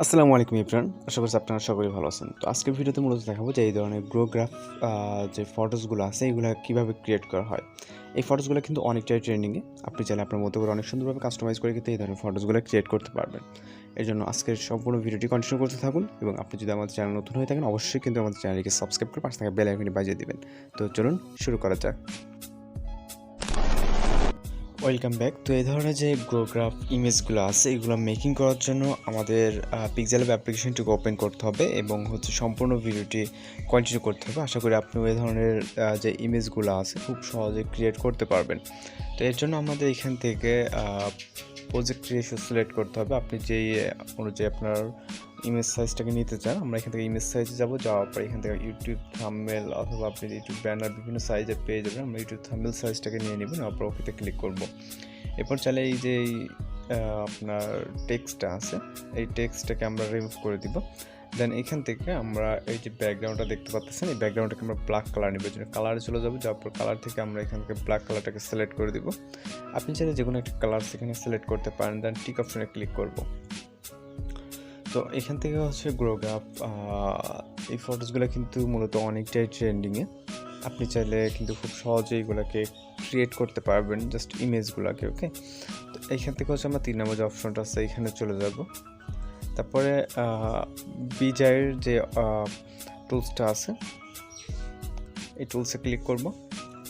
আসসালামু আলাইকুম ইব্রান, আশা করছি আপনারা সকলেই ভালো আছেন। তো আজকের ভিডিওতে মূলত দেখাবো যে এই ধরনের গ্রাফ যে ফটোসগুলো আছে এগুলো কীভাবে ক্রিয়েট করা হয়। এই ফটোসগুলো কিন্তু অনেকটাই ট্রেন্ডিংয়ে। আপনি চাইলে আপনার মতো করে অনেক সুন্দরভাবে কাস্টমাইজ করে কিন্তু এই ধরনের ফটোসগুলো ক্রিয়েট করতে পারবেন। এর জন্য আজকের সম্পূর্ণ ভিডিওটি কন্টিনিউ করতে থাকুন এবং আপনি যদি আমাদের চ্যানেল নতুন হয়ে থাকেন অবশ্যই কিন্তু আমাদের চ্যানেলকে সাবস্ক্রাইব করে পাশে থাকা বেল আইকনটি বাজিয়ে দিবেন। তো চলুন শুরু করা যাক। Welcome back. তো এই ধরনের যে গ্রাফ ইমেজগুলো আছে এগুলো মেকিং করার জন্য আমাদের পিক্সেলab অ্যাপ্লিকেশনটিকে ওপেন করতে হবে এবং সম্পূর্ণ ভিডিওটি কন্টিনিউ করতে হবে। আশা করি আপনি এই ধরনের যে ইমেজগুলো আছে খুব সহজে ক্রিয়েট করতে পারবেন। তো এর জন্য আমাদের এখান থেকে প্রজেক্ট রেশিও সিলেক্ট করতে হবে। আপনি যেই অনুযায়ী আপনার ইমেজ সাইজটাকে নিতে চান, আমরা এখান থেকে ইমেজ সাইজে যাওয়ার পর এখান থেকে ইউটিউব থাম্বনেল অথবা আপনি ইউটিউব ব্যানার বিভিন্ন সাইজে পেয়ে যাবেন। আমরা ইউটিউব থাম্বনেল সাইজটাকে নিয়ে নেব, নেওয়ার পর ওকেতে ক্লিক করব। এরপর চাইলে এই যে আপনার টেক্সটটা আছে এই টেক্সটটাকে আমরা রিমুভ করে দিব। দেন এখান থেকে আমরা এই যে ব্যাকগ্রাউন্ডটা দেখতে পাচ্ছেন, এই ব্যাকগ্রাউন্ডটাকে আমরা ব্ল্যাক কালার নেব। জন্য কালারে চলে যাবো, যাওয়ার পর কালার থেকে আমরা এখান থেকে ব্ল্যাক কালারটাকে সিলেক্ট করে দিব। আপনি চাইলে যে কোনো একটা কালার সেখানে সিলেক্ট করতে পারেন। দেন টিক অপশনে ক্লিক করব। তো এখান থেকে গ্রাফ এই ফটোসগুলো কিন্তু মূলত অনেকটাই ট্রেন্ডিংয়ে। আপনি চাইলে কিন্তু খুব সহজেই এগুলোকে ক্রিয়েট করতে পারবেন, জাস্ট ইমেজগুলোকে। ওকে, তো এইখান থেকে আমরা 3 নম্বর যে অপশনটা আছে এখানে চলে যাব। তারপরে বিজায়ের যে টুলসটা আছে এই টুলসে ক্লিক করব।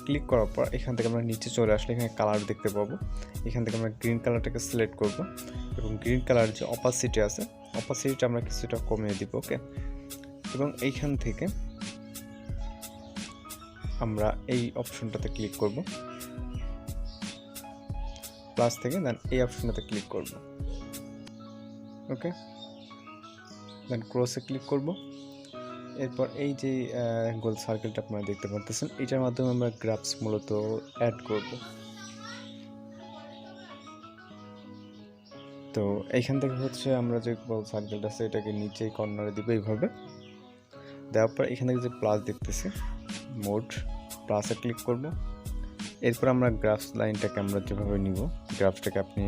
ক্লিক করার পর এখান থেকে আমরা নিচে চলে আসলে এখানে কালার দেখতে পাবো। এখান থেকে আমরা গ্রিন কালারটাকে সিলেক্ট করব এবং গ্রিন কালার যে অপাসিটি আছে অপাসিটিটা আমরা কিছুটা কমিয়ে দিব। ওকে, এবং এইখান থেকে আমরা এই অপশনটাতে ক্লিক করব প্লাস থেকে। দেন এই অপশনটাতে ক্লিক করব। ওকে, দেন ক্রসে ক্লিক করব। এরপর এই যে গোল সার্কেলটা আপনারা দেখতে পাচ্ছেন এটার মাধ্যমে আমরা গ্রাফস মূলত অ্যাড করব। তো এইখান থেকে আমরা যে গোল সার্কেলটা আছে এটাকে নিচে কর্নারে দিব এইভাবে। দেওয়ার পর এখান থেকে যে প্লাস দেখতেছি মোড প্লাসে ক্লিক করব। এরপর আমরা গ্রাফস লাইনটাকে আমরা যেভাবে নিব, গ্রাফটাকে আপনি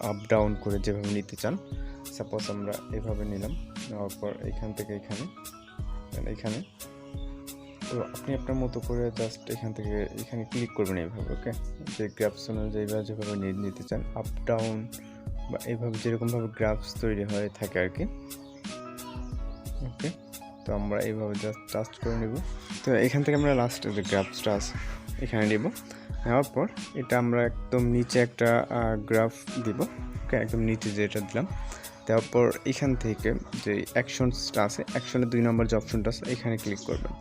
আপ ডাউন করে যেভাবে নিতে চান, সাপোজ আমরা এভাবে নিলাম। নেওয়ার পর এখান থেকে এখানে তো আপনি আপনার মতো করে জাস্ট এখান থেকে এখানে ক্লিক করবেন এইভাবে। ওকে, যে গ্রাফস অনুযায়ী যেভাবে নিতে চান আপ ডাউন বা এইভাবে যেরকমভাবে গ্রাফস তৈরি হয়ে থাকে আর কি। ওকে, তো আমরা এইভাবে জাস্ট টাচ করে নিব। তো এখান থেকে আমরা লাস্টে যে গ্রাফসটা আছে এখানে নিব। নেওয়ার পর এটা আমরা একদম নিচে একটা গ্রাফ দিব। ওকে, একদম নিচে যেটা দিলাম। দেওয়ার পর এখান থেকে যে অ্যাকশনসটা আছে অ্যাকশনের 2 নম্বর যে অপশনটা আছে এখানে ক্লিক করবেন।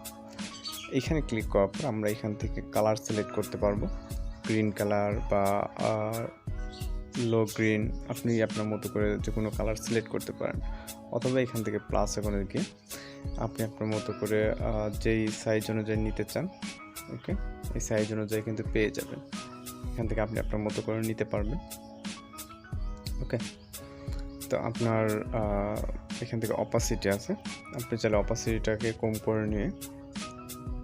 এখানে ক্লিক করার পর আমরা এখান থেকে কালার সিলেক্ট করতে পারবো, গ্রিন কালার বা লো গ্রিন, আপনি আপনার মতো করে যে কোনো কালার সিলেক্ট করতে পারেন। অথবা এখান থেকে প্লাস ওখানে গিয়ে আপনি আপনার মতো করে যেই সাইজ অনুযায়ী নিতে চান, ওকে, এই সাইজ অনুযায়ী কিন্তু পেয়ে যাবেন। এখান থেকে আপনি আপনার মতো করে নিতে পারবেন। ওকে, তো আপনার এখান থেকে অপাসিটি আছে, আপনি চাইলে অপাসিটিটাকে কম করে নিয়ে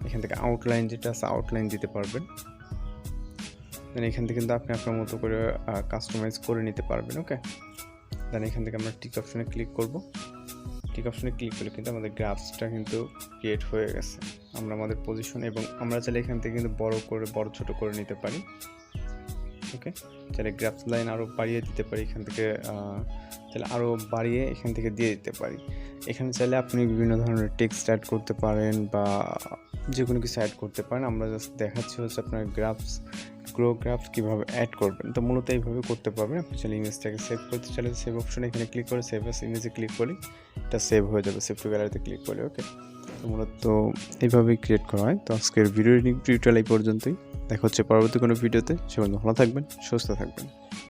এখান থেকে আউটলাইন যেটা আছে আউটলাইন দিতে পারবেন। দেন এখান থেকে কিন্তু আপনি আপনার মতো করে কাস্টমাইজ করে নিতে পারবেন। ওকে, দেন এখান থেকে আমরা টিক অপশনে ক্লিক করব। টিক অপশনে ক্লিক করলে কিন্তু আমাদের গ্রাফসটা কিন্তু ক্রিয়েট হয়ে গেছে। আমরা আমাদের পজিশন এবং আমরা চাইলে এখান থেকে কিন্তু বড় ছোট করে নিতে পারি। ওকে, চাইলে গ্রাফস লাইন আরও বাড়িয়ে দিতে পারি, এখান থেকে চাইলে আরও বাড়িয়ে এখান থেকে দিয়ে দিতে পারি। এখানে চাইলে আপনি বিভিন্ন ধরনের টেক্সট অ্যাড করতে পারেন বা যে কোনো কিছু অ্যাড করতে পারেন। আমরা জাস্ট দেখাচ্ছি আপনার গ্রাফ কীভাবে অ্যাড করবেন। তো মূলত এইভাবে করতে পারবেন। আপনি চাইলে ইমেজটাকে সেভ করতে চাইলে সেভ অপশনে এখানে ক্লিক করে সেভ অ্যাজ ইমেজে ক্লিক করি, এটা সেভ হয়ে যাবে সেভ টু গ্যালারিতে ক্লিক করে। ওকে, তো মূলত এইভাবেই ক্রিয়েট করা হয়। তো আজকের ভিডিওটা এই পর্যন্তই। দেখা হচ্ছে পরবর্তী কোনো ভিডিওতে। সে পর্যন্ত ভালো থাকবেন, সুস্থ থাকবেন।